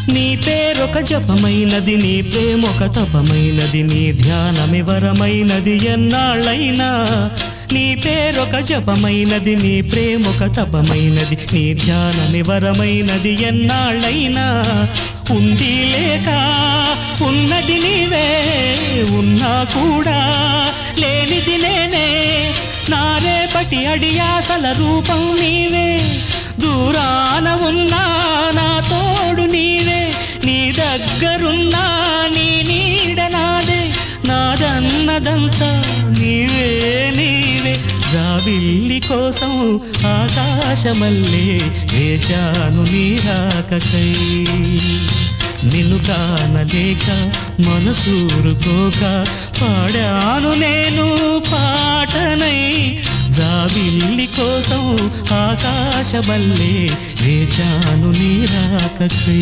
నీ పేరొక జపమైనది, నీ ప్రేమొక తపమైనది, నీ ధ్యానమి వరమైనది ఎన్నాళ్ళైనా. నీ పేరొక జపమైనది, నీ ప్రేమొక తపమైనది, నీ ధ్యానమి వరమైనది ఎన్నాళ్ళైనా. ఉంది లేక ఉన్నది నీవే, ఉన్నా కూడా లేనిది నేనే. నా రేపటి అడియాసల రూపం నీవే, దూరాన ఉన్నా నా తోడు నీవే. నీ దగ్గరున్నా నీ నీడ నాదే, నాదన్నదంతా నీవే నీవే. జాబిల్లి కోసం ఆకాశమల్లే వేచాను నీ రాకకై. నిన్ను కానలేక మనసూరుకోక పాడాను నేను పాటనై. జాబిల్లి కోసం ఆకాశమల్లే వేచాను నీ రాకకై.